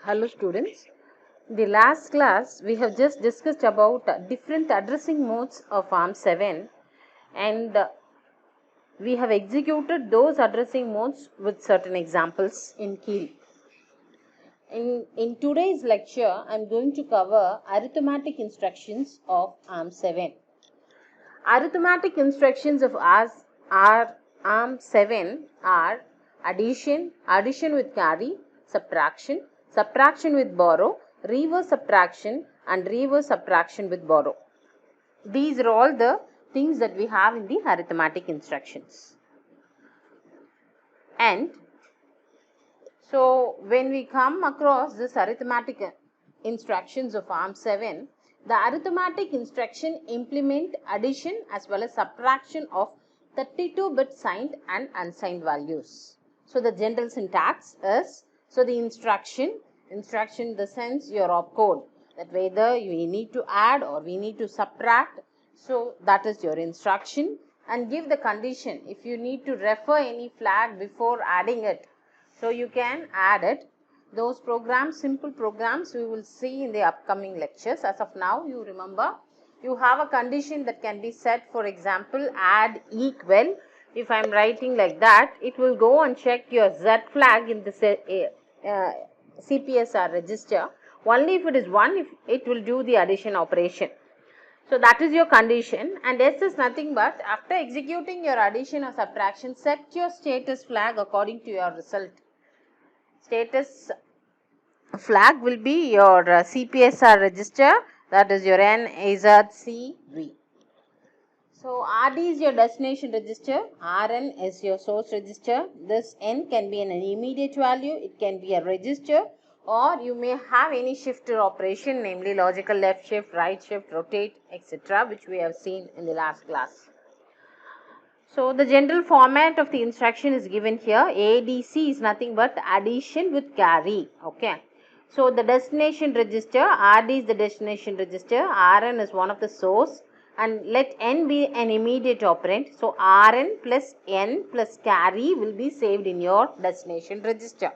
Hello students. In the last class we have just discussed about different addressing modes of ARM7 and we have executed those addressing modes with certain examples in Keel. In today's lecture I am going to cover arithmetic instructions of ARM7. Arithmetic instructions of ARM7 are addition, addition with carry, subtraction, subtraction with borrow, reverse subtraction and reverse subtraction with borrow. These are all the things that we have in the arithmetic instructions. And so when we come across this arithmetic instructions of ARM7, the arithmetic instruction implement addition as well as subtraction of 32-bit signed and unsigned values. So the general syntax is, so the instruction in the sense your opcode, that whether we need to add or we need to subtract, so that is your instruction, and give the condition if you need to refer any flag before adding it. So you can add it. Those programs, simple programs, we will see in the upcoming lectures. As of now, you remember, you have a condition that can be set, for example, add equal. If I am writing like that, it will go and check your Z flag in the CPSR register. Only if it is 1, it will do the addition operation. So that is your condition, and S is nothing but after executing your addition or subtraction, set your status flag according to your result. Status flag will be your CPSR register, that is your NAZCV. So RD is your destination register, RN is your source register. This N can be an immediate value, it can be a register, or you may have any shifter operation, namely logical left shift, right shift, rotate, etc., which we have seen in the last class. So the general format of the instruction is given here. ADC is nothing but addition with carry. Okay. So the destination register, RD is the destination register, RN is one of the source, and let N be an immediate operand. So RN plus N plus carry will be saved in your destination register.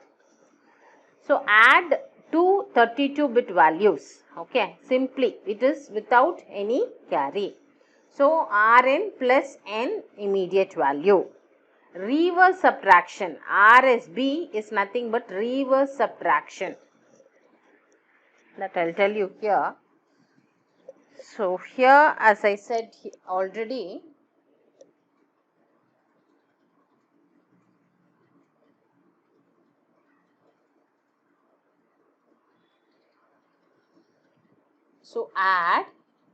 So add two 32-bit values. Okay. Simply it is without any carry. So Rn plus N immediate value. Reverse subtraction, RSB is nothing but reverse subtraction. That I will tell you here. So here, as I said already, so add,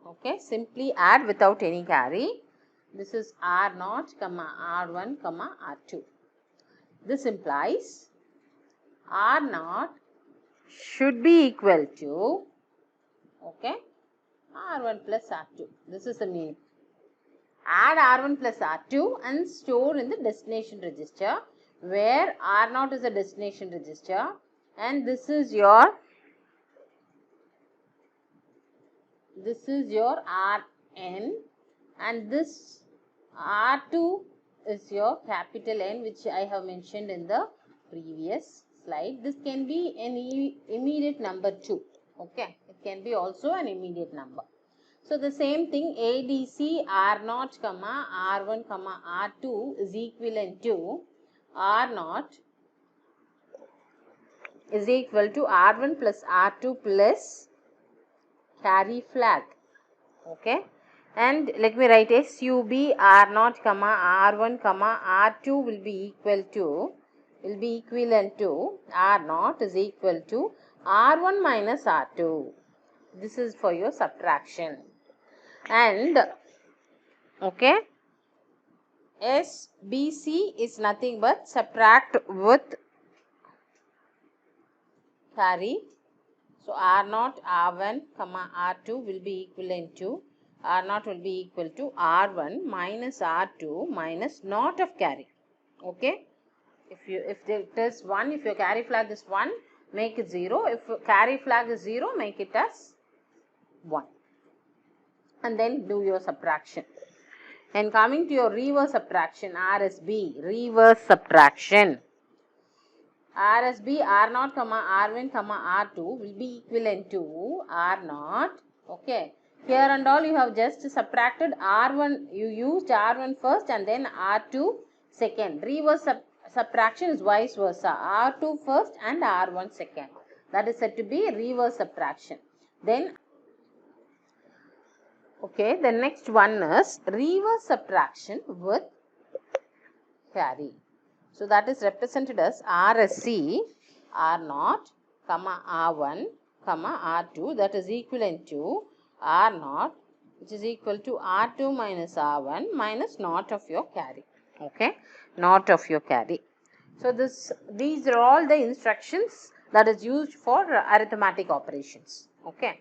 okay, simply add without any carry. This is R0, R1, R2. This implies R0 should be equal to, okay, R1 plus R2. This is the meaning. Add R1 plus R2 and store in the destination register, where R0 is the destination register and this is your Rn, and this R2 is your capital N, which I have mentioned in the previous slide. This can be an immediate number too. Okay, it can be also an immediate number. So the same thing, ADC R0, R1, R2 is equivalent to R0 is equal to R1 plus R2 plus carry flag. Okay, and let me write SUB R0, R1, R2 will be equivalent to R0 is equal to R1 minus R2. This is for your subtraction. And okay, SBC is nothing but subtract with carry. So R0, R1, R2 will be equivalent to R0 will be equal to R1 minus R2 minus naught of carry. Okay, if it is 1, if your carry flag is 1, make it 0. If carry flag is 0, make it as 1. And then do your subtraction. And coming to your reverse subtraction, RSB, reverse subtraction. R as B, R0 comma R1 comma R2 will be equivalent to R0. Okay. Here and all you have just subtracted R1, you used R1 first and then R2 second. Reverse subtraction is vice versa. R2 first and R1 second. That is said to be reverse subtraction. Then, okay, the next one is reverse subtraction with carry. So that is represented as R as C, R0, comma R1, comma R2, that is equivalent to R0, which is equal to R2 minus R1 minus naught of your carry. Okay, naught of your carry. So these are all the instructions that is used for arithmetic operations. Okay,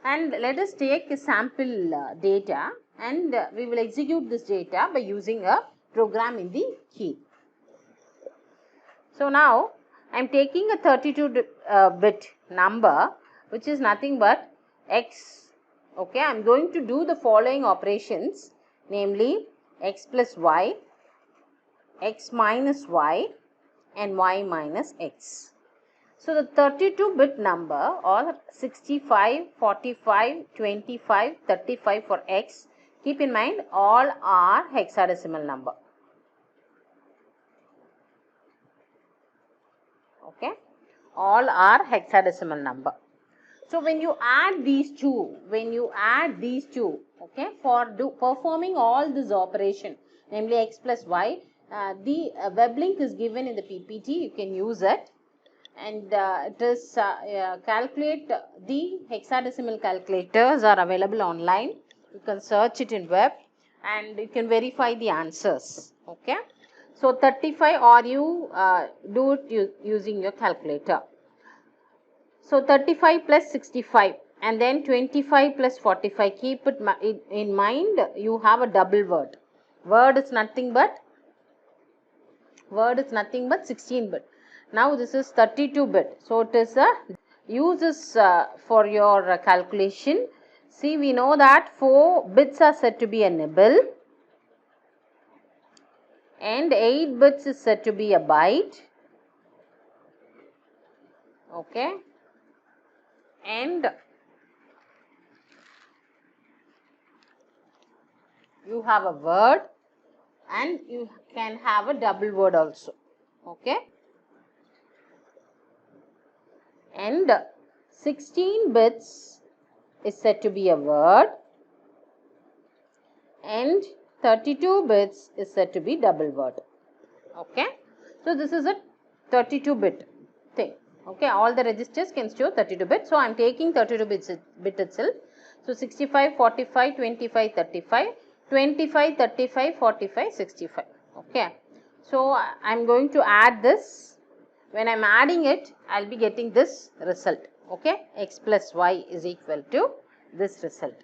and let us take a sample data, and we will execute this data by using a program in the key. So now I am taking a 32-bit number, which is nothing but x. Okay, I am going to do the following operations, namely x plus y, x minus y, and y minus x. So the 32-bit number, or 65, 45, 25, 35 for x, keep in mind all are hexadecimal number. Okay, all are hexadecimal number. So when you add these two, okay, for performing all this operation, namely x plus y, the web link is given in the PPT. You can use it, and it is calculate the hexadecimal calculators are available online. You can search it in web, and you can verify the answers. Okay. So 35, or you do it using your calculator. So 35 plus 65 and then 25 plus 45. Keep it in mind, you have a double word. Word is nothing but 16-bit. Now this is 32-bit. So it is a uses for your calculation. See, we know that 4 bits are said to be a nibble, and 8 bits is said to be a byte. Okay, and you have a word, and you can have a double word also. Okay, and 16 bits is said to be a word, and 32 bits is said to be double word. Okay, so this is a 32-bit thing. Okay, all the registers can store 32 bits. So I am taking 32 bit itself. So 65, 45, 25, 35, 25, 35, 45, 65. Okay, so I am going to add this. When I am adding it, I will be getting this result. Okay, x plus y is equal to this result.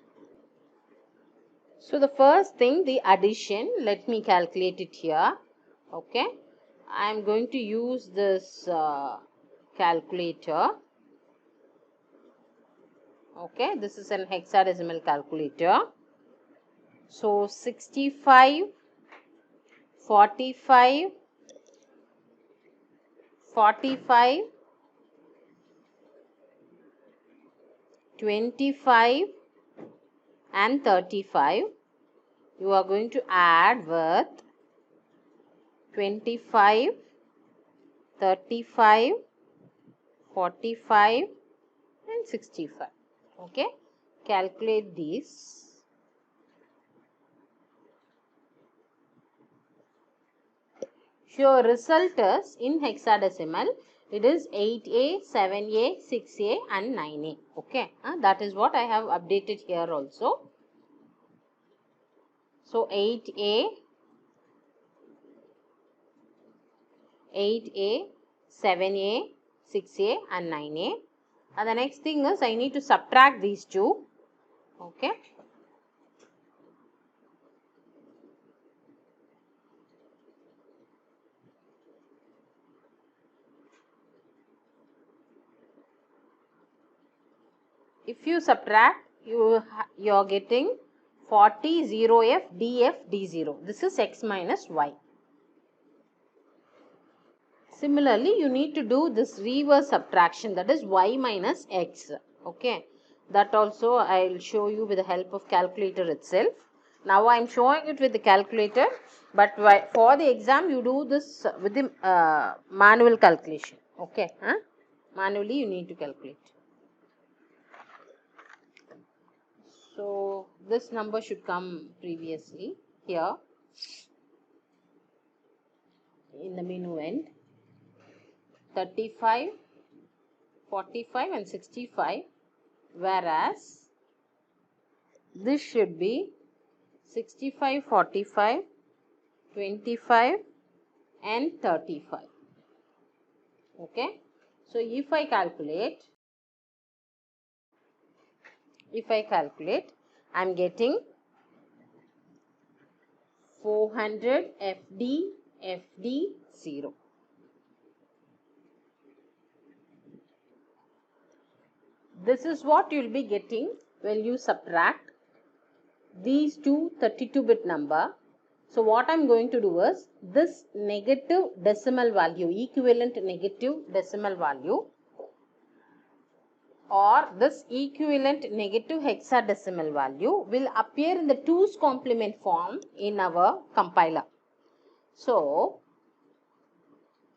So the first thing, the addition, let me calculate it here. Okay, I am going to use this calculator. Okay, this is an hexadecimal calculator. So 65, 45, 45, 25 and 35, you are going to add with 25, 35, 45 and 65. Okay, calculate these. Your result is in hexadecimal. It is 8A, 7A, 6A and 9A. Okay, that is what I have updated here also. So 8A, 7A, 6A and 9A. And the next thing is I need to subtract these two. Okay. If you subtract, you are getting 40, 0F, DF, D0. This is x minus y. Similarly, you need to do this reverse subtraction, that is y minus x. Okay, that also I will show you with the help of calculator itself. Now I am showing it with the calculator, but for the exam you do this with the manual calculation. Okay, manually you need to calculate. So this number should come previously here in the minuend. 35, 45 and 65, whereas this should be 65, 45, 25 and 35. Okay. So if I calculate, I am getting 400 FD 0. This is what you will be getting when you subtract these two 32-bit number. So what I am going to do is this negative decimal value, equivalent negative decimal value, or this equivalent negative hexadecimal value will appear in the 2's complement form in our compiler. So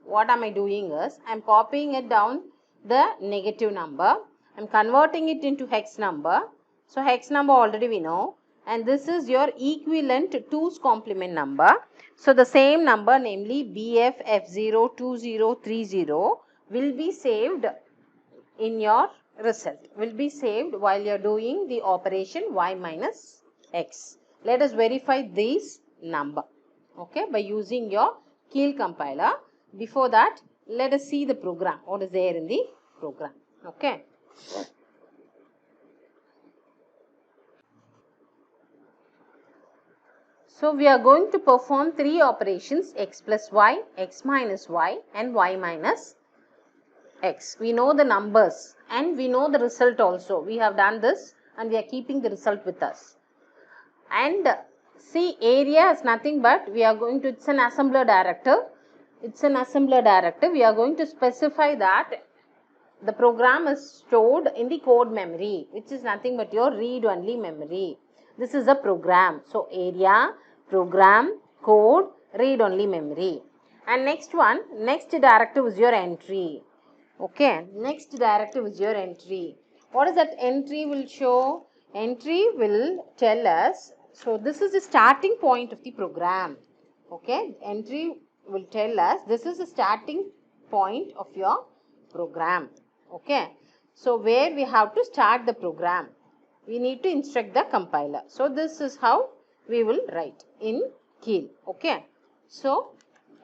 what am I doing is I am copying it down the negative number. I am converting it into hex number. So hex number already we know, and this is your equivalent 2's complement number. So the same number, namely BF F02030 will be saved in your result, will be saved while you are doing the operation y minus x. Let us verify this number, okay, by using your Keil compiler. Before that, let us see the program, what is there in the program. Okay. So we are going to perform 3 operations, x plus y, x minus y and y minus x. We know the numbers and we know the result also. We have done this and we are keeping the result with us. And see, area is nothing but we are going to, it's an assembler directive. It's an assembler directive. We are going to specify that the program is stored in the code memory, which is nothing but your read-only memory. This is a program. So area, program, code, read-only memory. And next one, next directive is your entry. Okay, next directive is your entry. What is that entry will show? Entry will tell us, so this is the starting point of the program. Okay, entry will tell us this is the starting point of your program. Okay, so where we have to start the program, we need to instruct the compiler. So this is how we will write in Keil. Okay, so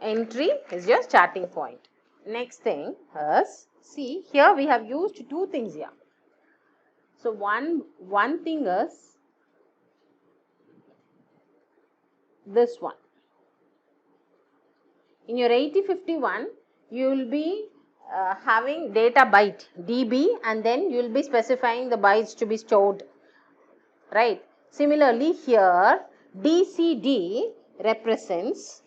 entry is your starting point. Next thing is, see here we have used two things here. So one thing is this one. In your 8051, you will be having data byte dB, and then you will be specifying the bytes to be stored, right? Similarly here DCD represents,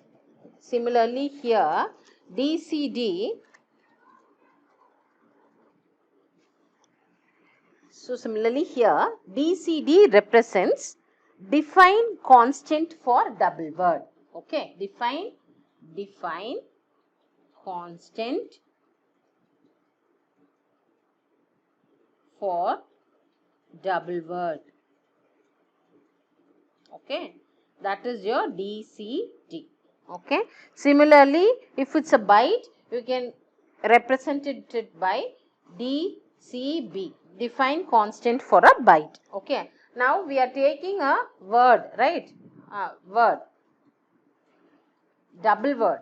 similarly here DCD, so similarly here DCD represents define constant for double word. Okay, define constant for double word. Okay, that is your DCD. Okay, similarly if it's a byte, you can represent it by DCB, define constant for a byte. Okay, now we are taking a word, right? Word, double word,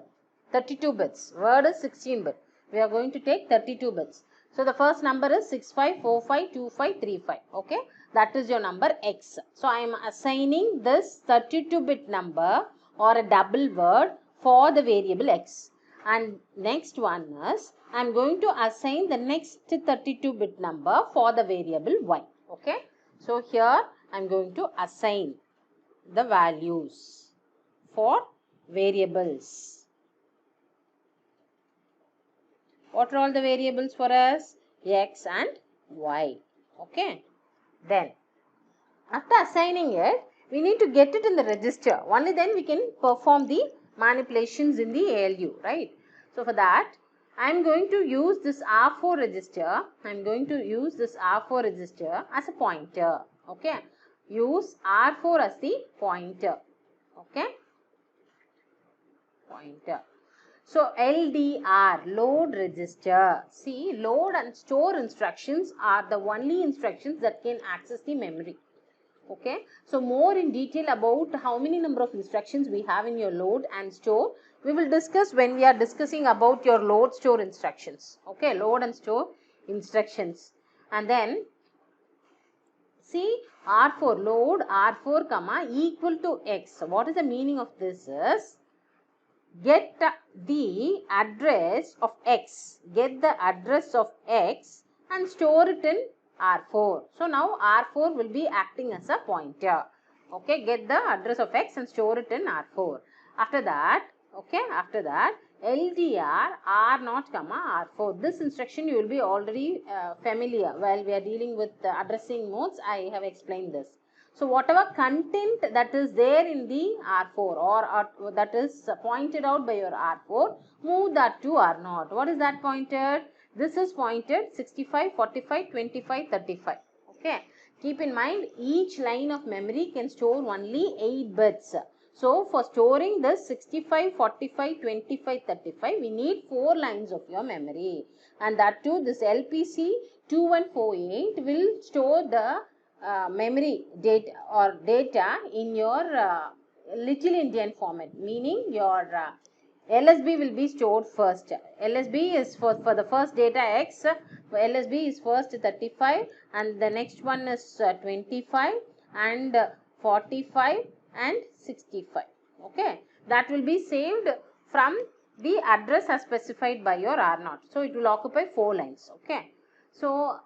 32 bits. Word is 16 bit. We are going to take 32 bits. So the first number is 65452535. Okay, that is your number x. So I am assigning this 32-bit number or a double word for the variable x. And next one is I am going to assign the next 32-bit number for the variable y. Okay, so here I am going to assign the values for variables. What are all the variables for us? X and Y. Okay. Then, after assigning it, we need to get it in the register. Only then we can perform the manipulations in the ALU, right? So, for that, I am going to use this R4 register. I am going to use this R4 register as a pointer. Okay. Use R4 as the pointer. Okay. Pointer. So, LDR, load register. See, load and store instructions are the only instructions that can access the memory. Okay. So, more in detail about how many number of instructions we have in your load and store, we will discuss when we are discussing about your load store instructions. Okay. Load and store instructions. And then, see, R4, load R4 comma equal to X. What is the meaning of this is, get the address of X, get the address of X and store it in R4. So, now R4 will be acting as a pointer. Okay, get the address of X and store it in R4. After that, okay, after that, LDR R0 comma R4. This instruction you will be already familiar while we are dealing with addressing modes. I have explained this. So, whatever content that is there in the R4 or that is pointed out by your R4, move that to R0. What is that pointed? This is pointed 65, 45, 25, 35. Okay. Keep in mind, each line of memory can store only 8 bits. So, for storing this 65, 45, 25, 35, we need 4 lines of your memory. And that too, this LPC 2148 will store the memory data or data in your Little Indian format, meaning your LSB will be stored first. LSB is for the first data X, LSB is first 35 and the next one is 25 and 45 and 65. Okay, that will be saved from the address as specified by your R0. So, it will occupy 4 lines. Okay. So,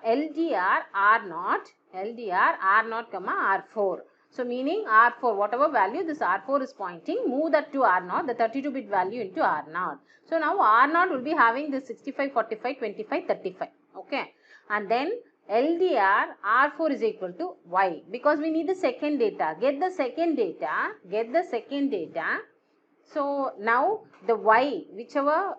LDR R0, LDR R0 comma R4. So, meaning R4, whatever value this R4 is pointing, move that to R0, the 32-bit value into R0. So, now R0 will be having this 65, 45, 25, 35. Okay. And then LDR R4 is equal to Y, because we need the second data. Get the second data, get the second data. So, now the Y, whichever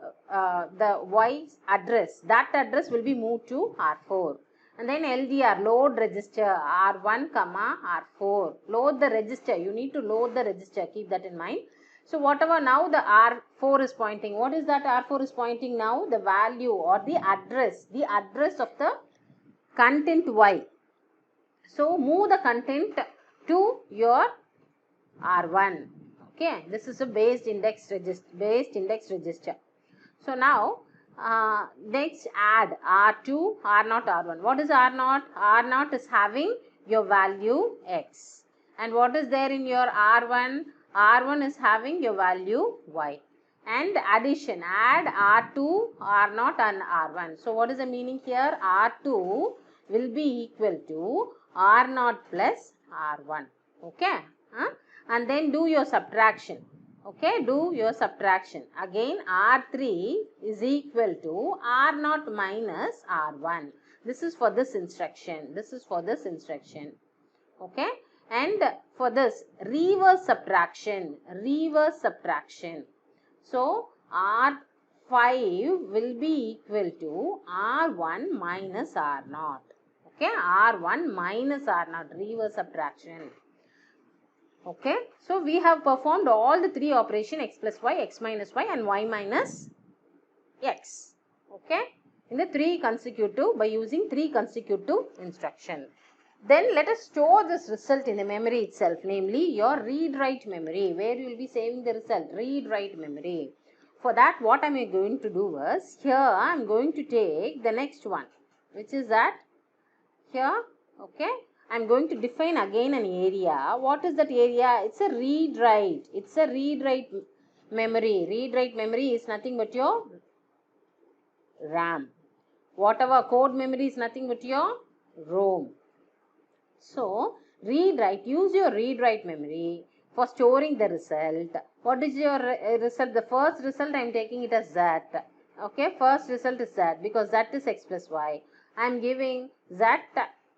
the Y's address, that address will be moved to R4. And then LDR, load register, R1 comma R4. Load the register, you need to load the register, keep that in mind. So, whatever now the R4 is pointing, what is that R4 is pointing now? The value or the address of the content Y. So, move the content to your R1. Okay, this is a based index register. So, now next add R2, R0, R1. What is R0? R0 is having your value X. And what is there in your R1? R1 is having your value Y. And addition, add R2, R0 and R1. So, what is the meaning here? R2 will be equal to R0 plus R1. Okay. And then do your subtraction. Okay, do your subtraction. Again, R3 is equal to R0 minus R1. This is for this instruction. This is for this instruction. Okay. And for this, reverse subtraction. Reverse subtraction. So, R5 will be equal to R1 minus R0. Okay, R1 minus R0. Reverse subtraction. Okay. So, we have performed all the 3 operations x plus y, x minus y and y minus x. Okay. In the 3 consecutive, by using 3 consecutive instruction. Then let us store this result in the memory itself, namely your read-write memory, where you will be saving the result, read-write memory. For that, what am I going to do is, here I am going to take the next one, which is that here, okay. I am going to define again an area. What is that area? It's a read-write. It's a read-write memory. Read-write memory is nothing but your RAM. Whatever code memory is nothing but your ROM. So, read-write. Use your read-write memory for storing the result. What is your result? The first result I am taking it as Z. Okay, first result is z because z is x plus y. I am giving z,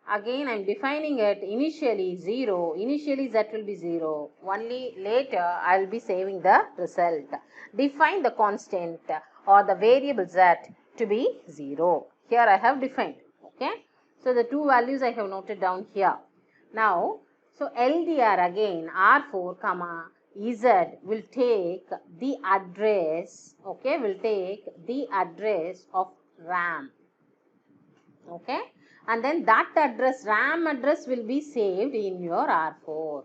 again I am defining it initially 0. Initially z will be 0. Only later I will be saving the result. Define the constant or the variable z to be 0. Here I have defined. Okay. So the two values I have noted down here. Now, so LDR again R4 comma Z will take the address, okay, will take the address of RAM, okay, and then that address, RAM address will be saved in your R4.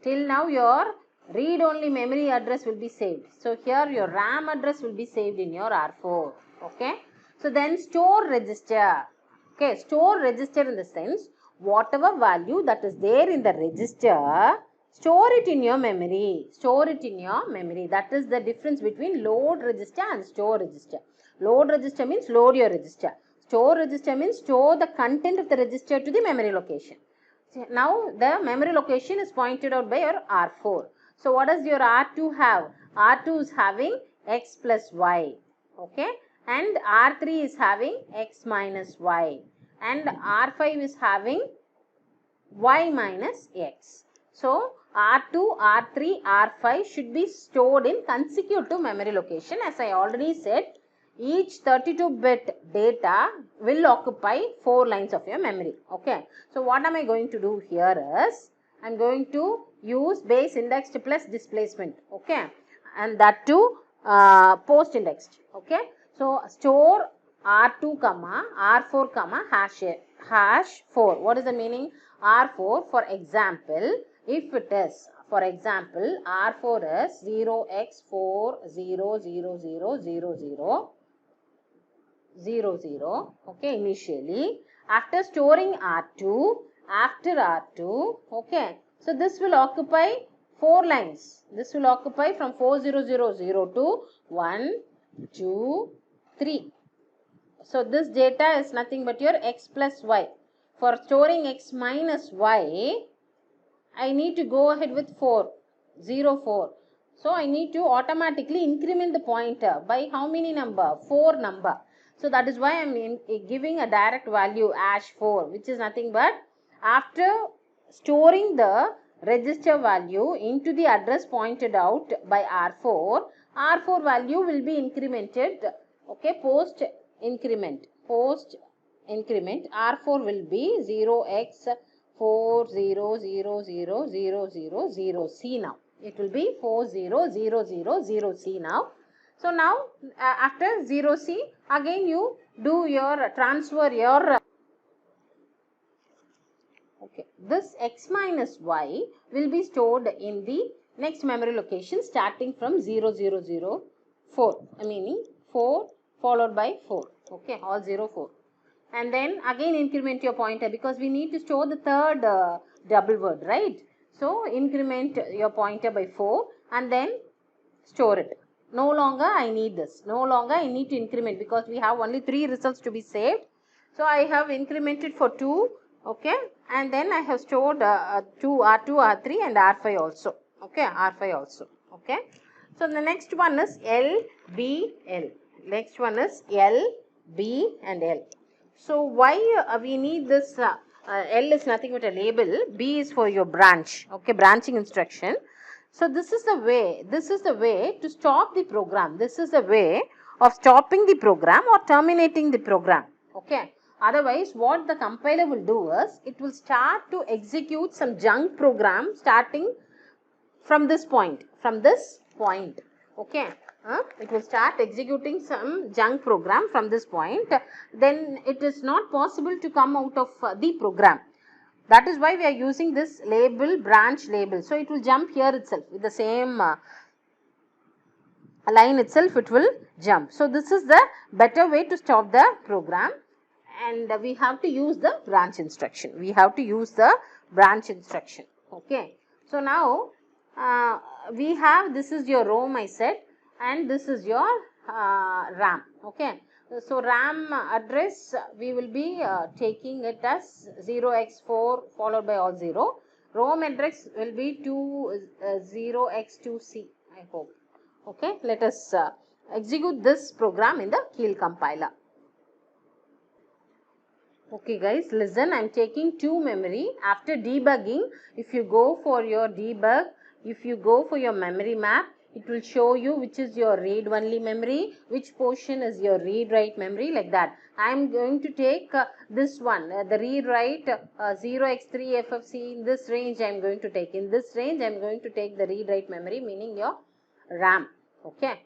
Till now your read-only memory address will be saved. So here your RAM address will be saved in your R4, okay. So then store register, okay, store register in the sense whatever value that is there in the register, store it in your memory. Store it in your memory. That is the difference between load register and store register. Load register means load your register. Store register means store the content of the register to the memory location. Now the memory location is pointed out by your R4. So what does your R2 have? R2 is having x plus y. Okay. And R3 is having x minus y. And R5 is having y minus x. So, R2, R3, R5 should be stored in consecutive memory location. As I already said, each 32-bit data will occupy 4 lines of your memory. Okay. So, what am I going to do here is, I am going to use base indexed plus displacement. Okay. And that too post indexed. Okay. So, store R2 comma R4 comma hash 4. What is the meaning? R4, for example, if it is, for example, R4 is 0x400000, okay, initially. After storing R2, after R2, okay, so this will occupy 4 lines. This will occupy from 40000 to 1, 2, 3. So this data is nothing but your x plus y. For storing x minus y, I need to go ahead with 4, 0, 4. So I need to automatically increment the pointer by how many number? 4 number. So that is why I am giving a direct value as 4, which is nothing but after storing the register value into the address pointed out by R4, R4 value will be incremented, okay, post increment, R4 will be 0x400000. See now, it will be 40000. Now. So now after 0C, again you do your transfer your, okay, this x minus y will be stored in the next memory location starting from 0004, meaning 4 followed by 4, okay, all 04. And then again increment your pointer because we need to store the third double word, right? So increment your pointer by 4 and then store it. No longer I need this. No longer I need to increment because we have only 3 results to be saved. So I have incremented for 2, okay, and then I have stored 2 R2, R3 and R5 also, okay, R5 also, okay. So the next one is L, B, L. Next one is L, B and L. So why we need this? L is nothing but a label. B is for your branch. Okay, branching instruction. So this is the way. This is the way to stop the program. This is the way of stopping the program or terminating the program. Okay. Otherwise, what the compiler will do is it will start to execute some junk program starting from this point. From this point. Okay. It will start executing some junk program from this point. Then it is not possible to come out of the program. That is why we are using this label, branch label. So it will jump here itself with the same line itself, it will jump. So this is the better way to stop the program, and we have to use the branch instruction. We have to use the branch instruction. Okay. So now we have, this is your ROM I said, and this is your RAM. Okay. So RAM address we will be taking it as 0x4 followed by all 0. ROM address will be 0x2C, I hope. Okay. Let us execute this program in the Keil compiler. Okay guys, listen, I am taking 2 memory. After debugging, if you go for your debug, if you go for your memory map, it will show you which is your read only memory, which portion is your read write memory, like that. I am going to take this one, the read write 0x3 FFC. In this range I am going to take. In this range I am going to take the read write memory, meaning your RAM. Okay.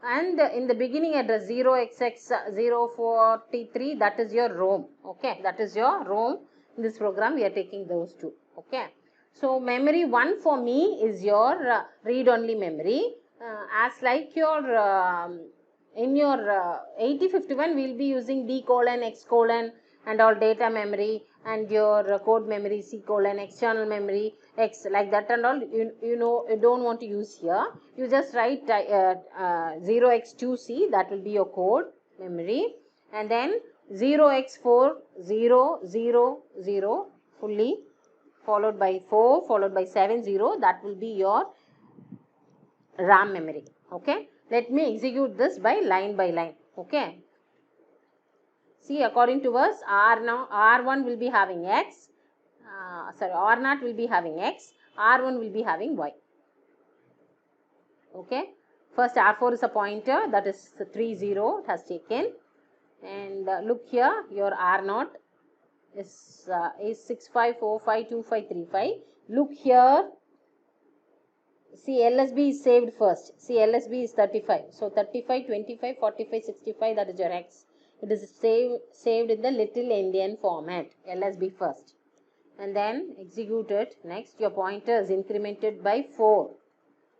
And in the beginning address 0xx043, that is your ROM. Okay, that is your ROM. In this program we are taking those two. Okay, so memory 1 for me is your read only memory, as like your in your 8051 we will be using D:, X:, and all data memory, and your code memory C:, external memory X, like that, and all you know you don't want to use here. You just write 0x2C, that will be your code memory, and then 0x4 0 0 0 fully, followed by 4, followed by 7 0, that will be your RAM memory. Okay, let me execute this by line. Okay, see, according to us, R1 will be having X, R0 will be having X, R1 will be having Y. Okay, first R4 is a pointer, that is 3 0 it has taken, and look here, your R0 is 65452535. Look here, see, LSB is saved first. See, LSB is 35. So 35, 25, 45, 65, that is your X. It is saved in the little endian format. LSB first. And then execute it. Next, your pointer is incremented by 4.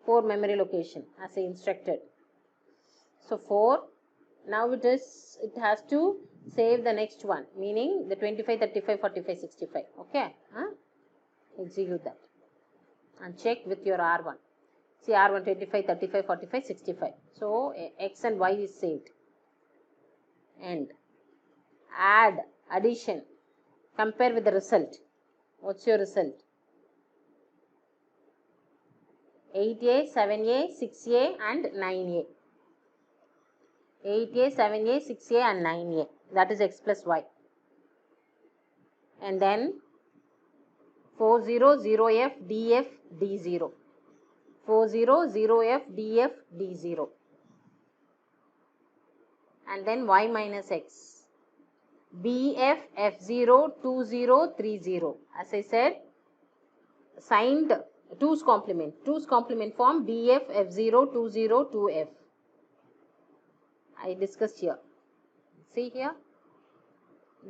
4 memory location as I instructed. So 4. Now it has to save the next one, meaning the 25, 35, 45, 65. Okay. Execute that. And check with your R1. See, R1 25, 35, 45, 65. So, X and Y is saved. And add, addition. Compare with the result. What's your result? 8A, 7A, 6A and 9A. 8A, 7A, 6A and 9A. That is X plus Y. And then 40, 0F, DF, D0. 40, 0F, DF, D0. And then Y minus X. BF, F0, 20, 30. As I said, signed 2's complement. 2's complement form BF, F0, 20, 2F. I discussed here. See here.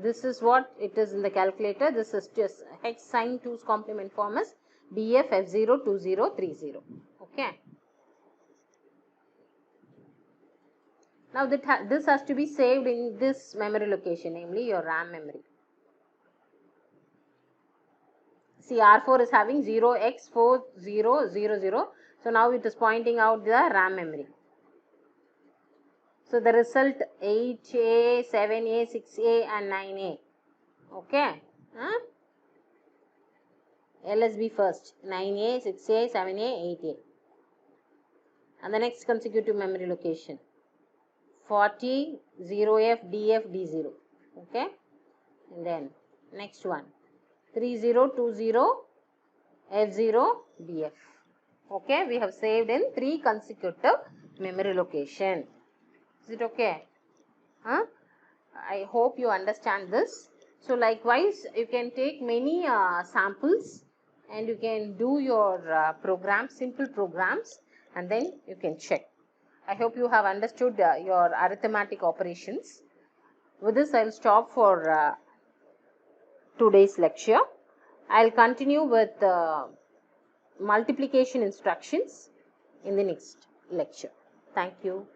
This is what it is in the calculator. This is just hex sign 2's complement form is BF, F0, 20, 30. Okay. Now this has to be saved in this memory location, namely your RAM memory. See, R4 is having 0x4000. So now it is pointing out the RAM memory. So the result 8A, 7A, 6A and 9A. Okay. LSB first. 9A, 6A, 7A, 8A. And the next consecutive memory location. 40, 0F, DF, D0. Okay. And then next one. 30, 20, F0, DF. Okay. We have saved in 3 consecutive memory location. Is it okay? I hope you understand this. So likewise, you can take many samples and you can do your programs, simple programs, and then you can check. I hope you have understood your arithmetic operations. With this, I will stop for today's lecture. I will continue with multiplication instructions in the next lecture. Thank you.